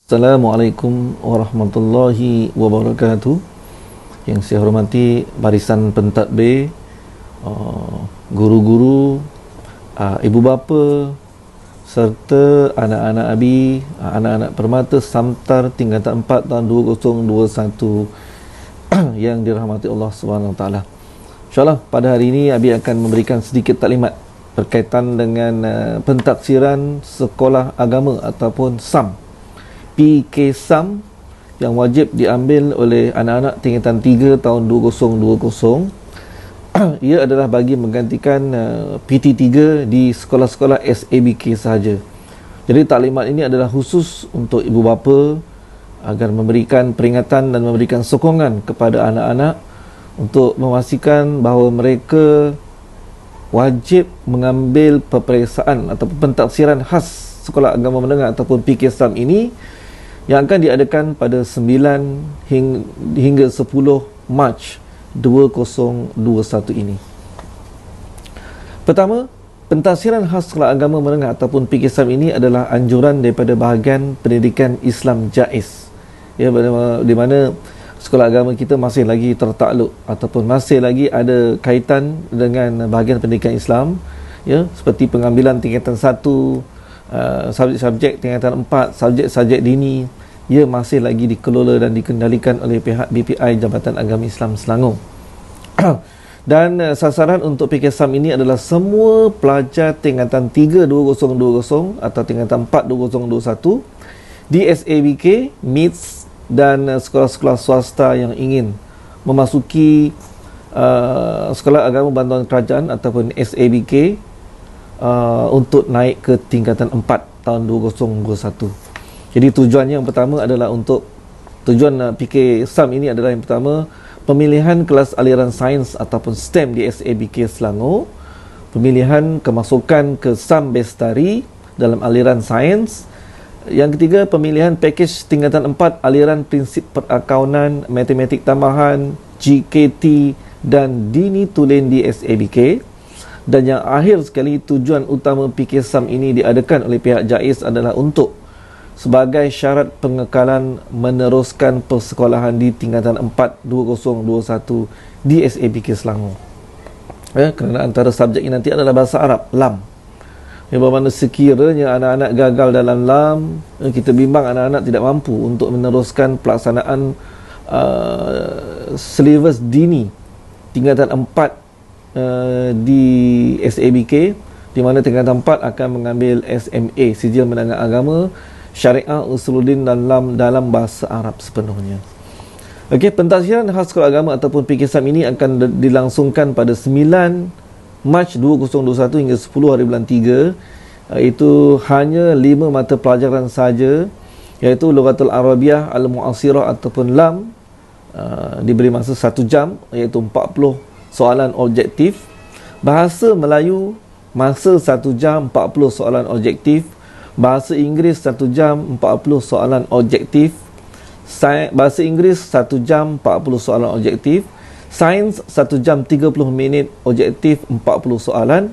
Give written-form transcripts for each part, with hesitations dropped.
Assalamualaikum warahmatullahi wabarakatuh. Yang saya hormati barisan pentadbir, guru-guru, ibu bapa serta anak-anak abi, anak-anak permata Samtar tingkatan 4 tahun 2021 yang dirahmati Allah Subhanahu Wa Taala. InsyaAllah pada hari ini abi akan memberikan sedikit taklimat berkaitan dengan pentaksiran sekolah agama ataupun SAM, PK SAM, yang wajib diambil oleh anak-anak tingkatan 3 tahun 2020. Ia adalah bagi menggantikan PT3 di sekolah-sekolah SABK sahaja. Jadi taklimat ini adalah khusus untuk ibu bapa agar memberikan peringatan dan memberikan sokongan kepada anak-anak untuk memastikan bahawa mereka wajib mengambil peperiksaan atau pentaksiran khas sekolah agama menengah ataupun PK SAM ini yang akan diadakan pada 9 hingga 10 Mac 2021 ini. Pertama, pentaksiran khas sekolah agama menengah ataupun PK SAM ini adalah anjuran daripada bahagian pendidikan Islam JAIZ, ya, di mana sekolah agama kita masih lagi tertakluk ataupun masih lagi ada kaitan dengan bahagian pendidikan Islam, ya, seperti pengambilan tingkatan 1, subjek-subjek tingkatan 4, subjek-subjek dini, ia masih lagi dikelola dan dikendalikan oleh pihak BPI Jabatan Agama Islam Selangor. Dan sasaran untuk PK SAM ini adalah semua pelajar tingkatan 3 2020 atau tingkatan 4 2021 di SABK, MITS dan sekolah-sekolah swasta yang ingin memasuki sekolah agama bantuan kerajaan ataupun SABK untuk naik ke tingkatan 4 tahun 2021. Jadi tujuannya yang pertama adalah untuk tujuan PK SAM ini adalah yang pertama, pemilihan kelas aliran sains ataupun STEM di SABK Selangor, pemilihan kemasukan ke SAM Bestari dalam aliran sains. Yang ketiga, pemilihan pakej tingkatan 4 aliran prinsip perakaunan, matematik tambahan, GKT dan dini tulen di SABK. Dan yang akhir sekali, tujuan utama PK SAM ini diadakan oleh pihak JAIZ adalah untuk sebagai syarat pengekalan meneruskan persekolahan di tingkatan 4 2021 di SABK Selangor. Kerana antara subjek ini nanti adalah bahasa Arab, LAM. Yang bermakna sekiranya anak-anak gagal dalam LAM, kita bimbang anak-anak tidak mampu untuk meneruskan pelaksanaan silibus dini tingkatan 4 di SABK, di mana tingkatan 4 akan mengambil SMA, Sijil Menengah Agama, Syariah, Usuluddin dan LAM dalam bahasa Arab sepenuhnya. Okey, pentaksiran khas sekolah agama ataupun PK SAM ini akan dilangsungkan pada 9 Mac 2021 hingga 10 hari bulan 3, iaitu hanya 5 mata pelajaran saja, iaitu Lughatul Arabiah Al-Mu'asirah ataupun LAM, diberi masa 1 jam, iaitu 40 soalan objektif. Bahasa Melayu masa 1 jam 40 soalan objektif. Bahasa Inggeris 1 jam 40 soalan objektif. Bahasa Inggeris 1 jam 40 soalan objektif. Sains 1 jam 30 minit objektif 40 soalan.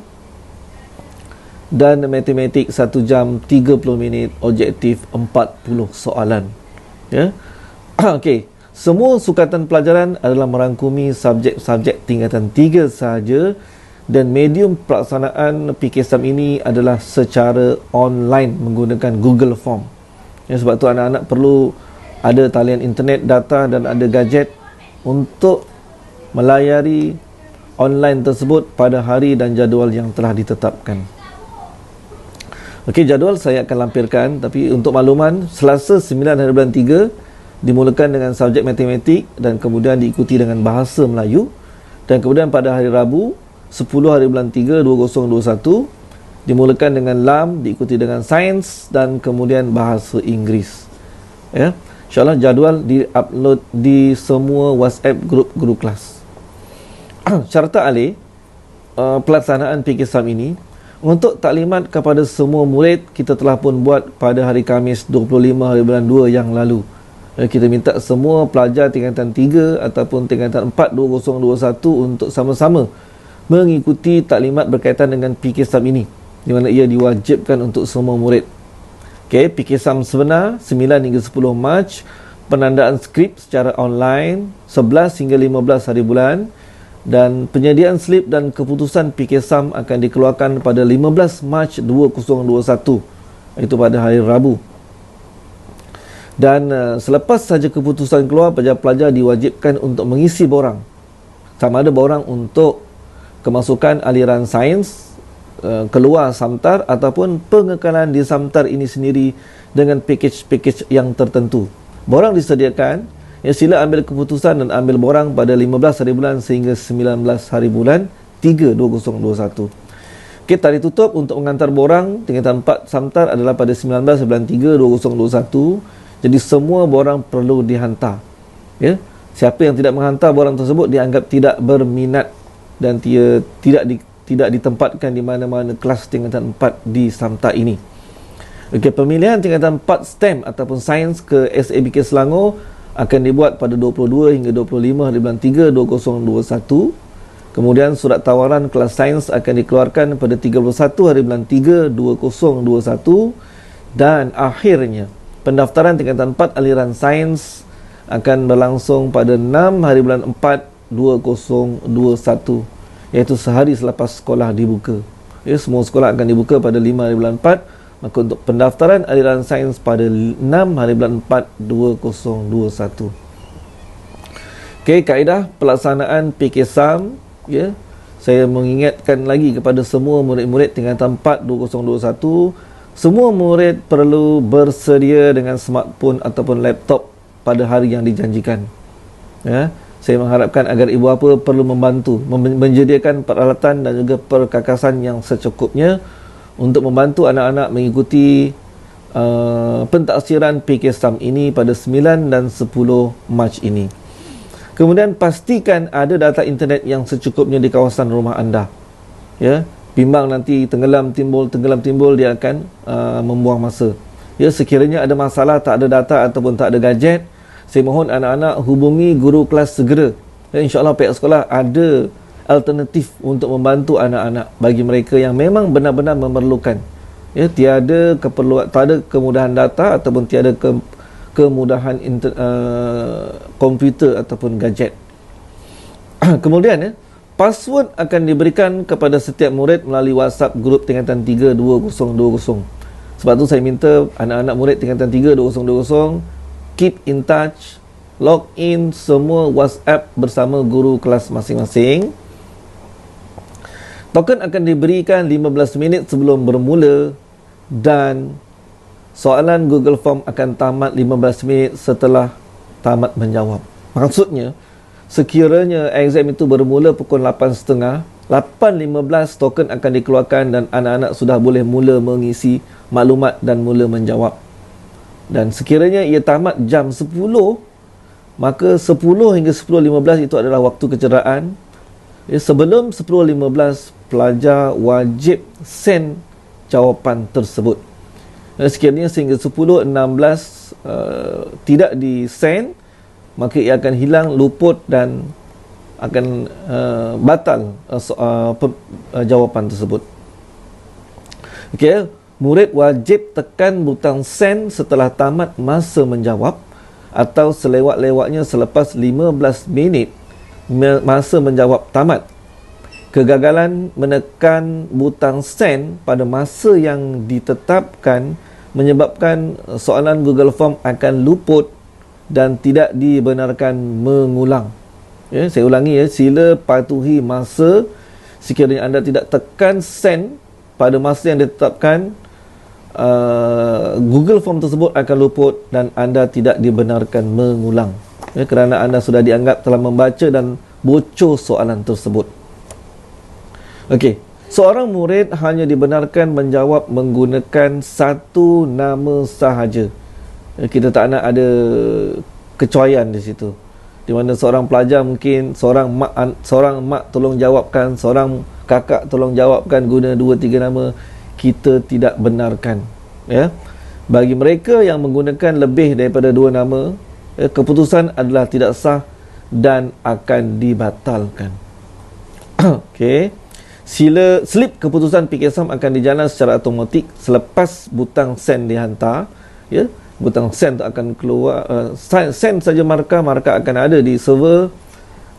Dan matematik 1 jam 30 minit objektif 40 soalan. Ya. Okey. Semua sukatan pelajaran adalah merangkumi subjek-subjek tingkatan 3 sahaja, dan medium pelaksanaan PK SAM ini adalah secara online menggunakan Google Form. Ya, sebab tu anak-anak perlu ada talian internet, data dan ada gadget untuk melayari online tersebut pada hari dan jadual yang telah ditetapkan. Okey, jadual saya akan lampirkan, tapi untuk makluman, Selasa 9 hari bulan 3 dimulakan dengan subjek matematik dan kemudian diikuti dengan bahasa Melayu, dan kemudian pada hari Rabu 10 hari bulan 3 2021 dimulakan dengan LAM, diikuti dengan sains dan kemudian bahasa Inggeris. Ya, InsyaAllah jadual di-upload di semua WhatsApp grup kelas. Syarta alih pelaksanaan PK SAM ini, untuk taklimat kepada semua murid kita telah pun buat pada hari Khamis 25 hari bulan 2 yang lalu. Kita minta semua pelajar tingkatan 3 ataupun tingkatan 4 2021 untuk sama-sama mengikuti taklimat berkaitan dengan PK SAM ini, di mana ia diwajibkan untuk semua murid. Okey, PKSAM sebenar 9 hingga 10 Mac, penandaan skrip secara online 11 hingga 15 hari bulan, dan penyediaan slip dan keputusan PKSAM akan dikeluarkan pada 15 Mac 2021, iaitu pada hari Rabu. Dan selepas saja keputusan keluar, pelajar-pelajar diwajibkan untuk mengisi borang, sama ada borang untuk kemasukan aliran sains, keluar Samtar, ataupun pengekalan di Samtar ini sendiri dengan pakej-pakej yang tertentu. Borang disediakan, sila ambil keputusan dan ambil borang pada 15 hari bulan sehingga 19 hari bulan 3 2021. Okey, tarikh tutup untuk mengantar borang tingkatan 4 Samtar adalah pada 19 bulan 3 2021. Jadi semua borang perlu dihantar. Ya, siapa yang tidak menghantar borang tersebut dianggap tidak berminat dan tidak ditempatkan di mana-mana kelas tingkatan 4 di Samtar ini. Okey, pemilihan tingkatan 4 STEM ataupun sains ke SABK Selangor akan dibuat pada 22 hingga 25 hari bulan 3 2021. Kemudian surat tawaran kelas sains akan dikeluarkan pada 31 hari bulan 3 2021, dan akhirnya pendaftaran tingkatan 4 aliran sains akan berlangsung pada 6 hari bulan 4 2021, iaitu sehari selepas sekolah dibuka. Ya, semua sekolah akan dibuka pada 5 hari bulan 4. Maka untuk pendaftaran aliran sains pada 6 hari bulan 4 2021. Okey, kaedah pelaksanaan PKSAM, ya. Saya mengingatkan lagi kepada semua murid-murid tingkatan 4 2021, semua murid perlu bersedia dengan smartphone ataupun laptop pada hari yang dijanjikan. Ya. Saya mengharapkan agar ibu bapa perlu membantu menyediakan peralatan dan juga perkakasan yang secukupnya untuk membantu anak-anak mengikuti pentaksiran PKSAM ini pada 9 dan 10 Mac ini. Kemudian pastikan ada data internet yang secukupnya di kawasan rumah anda. Ya, bimbang nanti tenggelam timbul dia akan membuang masa. Ya, sekiranya ada masalah, tak ada data ataupun tak ada gadget, saya mohon anak-anak hubungi guru kelas segera. Ya, InsyaAllah pihak sekolah ada alternatif untuk membantu anak-anak bagi mereka yang memang benar-benar memerlukan. Ya, tiada kemudahan data ataupun tiada kemudahan komputer ataupun gadget. Kemudian password akan diberikan kepada setiap murid melalui WhatsApp grup tingkatan 3 2020. Sebab tu saya minta anak-anak murid tingkatan 3 2020 keep in touch, log in semua WhatsApp bersama guru kelas masing-masing. Token akan diberikan 15 minit sebelum bermula, dan soalan Google Form akan tamat 15 minit setelah tamat menjawab. Maksudnya, sekiranya exam itu bermula pukul 8.30, 8.15 token akan dikeluarkan dan anak-anak sudah boleh mula mengisi maklumat dan mula menjawab. Dan sekiranya ia tamat jam 10, maka 10 hingga 10.15 itu adalah waktu kecederaan. Sebelum 10.15, pelajar wajib send jawapan tersebut. Sekiranya sehingga 10.16 tidak di-send, maka ia akan hilang, luput dan akan batal jawapan tersebut. Okey, murid wajib tekan butang send setelah tamat masa menjawab atau selewat-lewatnya selepas 15 minit masa menjawab tamat. Kegagalan menekan butang send pada masa yang ditetapkan menyebabkan soalan Google Form akan luput dan tidak dibenarkan mengulang. Ya, saya ulangi ya, sila patuhi masa. Sekiranya anda tidak tekan send pada masa yang ditetapkan, Google Form tersebut akan luput dan anda tidak dibenarkan mengulang. Ya, kerana anda sudah dianggap telah membaca dan bocor soalan tersebut. Okey, seorang murid hanya dibenarkan menjawab menggunakan satu nama sahaja. Kita tak nak ada kecuaian di situ. Di mana seorang pelajar mungkin seorang mak tolong jawabkan, seorang kakak tolong jawabkan guna 2-3 nama, kita tidak benarkan. Ya. Bagi mereka yang menggunakan lebih daripada 2 nama, keputusan adalah tidak sah dan akan dibatalkan. Okey. Slip keputusan PKSAM akan dijalankan secara automatik selepas butang sen dihantar. Ya, butang sen tu akan keluar, sen saja markah akan ada di server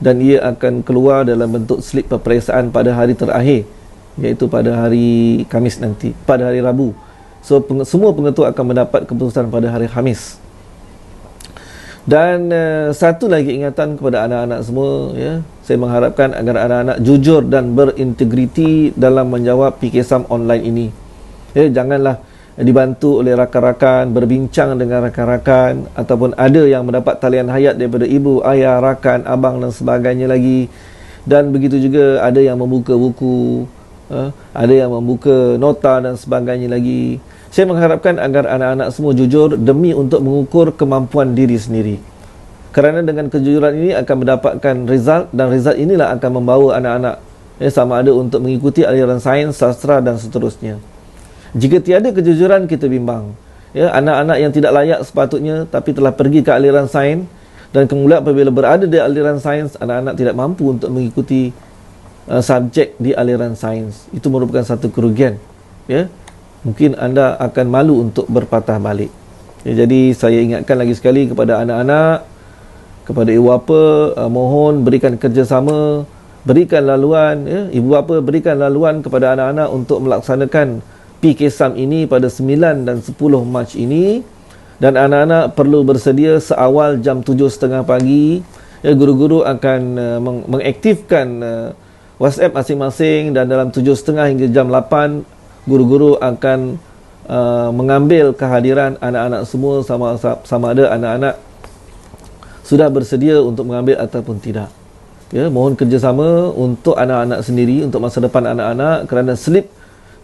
dan ia akan keluar dalam bentuk slip peperiksaan pada hari terakhir, iaitu pada hari Khamis nanti, pada hari Rabu. So semua pengetua akan mendapat keputusan pada hari Khamis. Dan satu lagi ingatan kepada anak-anak semua, ya, saya mengharapkan agar anak-anak jujur dan berintegriti dalam menjawab PKSAM online ini. Ya, janganlah dibantu oleh rakan-rakan, berbincang dengan rakan-rakan, ataupun ada yang mendapat talian hayat daripada ibu, ayah, rakan, abang dan sebagainya lagi. Dan begitu juga ada yang membuka buku, ada yang membuka nota dan sebagainya lagi. Saya mengharapkan agar anak-anak semua jujur demi untuk mengukur kemampuan diri sendiri. Kerana dengan kejujuran ini akan mendapatkan result, dan result inilah akan membawa anak-anak sama ada untuk mengikuti aliran sains, sastra dan seterusnya. Jika tiada kejujuran, kita bimbang. Ya, anak-anak yang tidak layak sepatutnya tapi telah pergi ke aliran sains, dan kemudian apabila berada di aliran sains, anak-anak tidak mampu untuk mengikuti subjek di aliran sains. Itu merupakan satu kerugian. Ya, mungkin anda akan malu untuk berpatah balik. Ya, jadi saya ingatkan lagi sekali kepada anak-anak, kepada ibu bapa, mohon berikan kerjasama, berikan laluan, ya, ibu bapa berikan laluan kepada anak-anak untuk melaksanakan PKSAM ini pada 9 dan 10 Mac ini, dan anak-anak perlu bersedia seawal jam 7.30 pagi. Ya, guru-guru akan mengaktifkan WhatsApp masing-masing, dan dalam 7.30 hingga jam 8 guru-guru akan mengambil kehadiran anak-anak semua, sama ada anak-anak sudah bersedia untuk mengambil ataupun tidak. Ya, mohon kerjasama untuk anak-anak sendiri, untuk masa depan anak-anak, kerana slip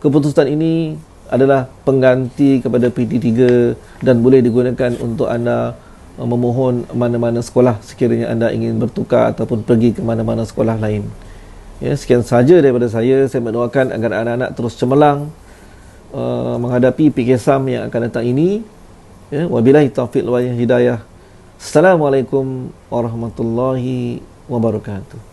keputusan ini adalah pengganti kepada PT3 dan boleh digunakan untuk anda memohon mana-mana sekolah sekiranya anda ingin bertukar ataupun pergi ke mana-mana sekolah lain. Ya, sekian sahaja daripada saya. Saya mendoakan agar anak-anak terus cemerlang menghadapi PKSAM yang akan datang ini. Ya, wabillahi taufiq wal hidayah. Assalamualaikum warahmatullahi wabarakatuh.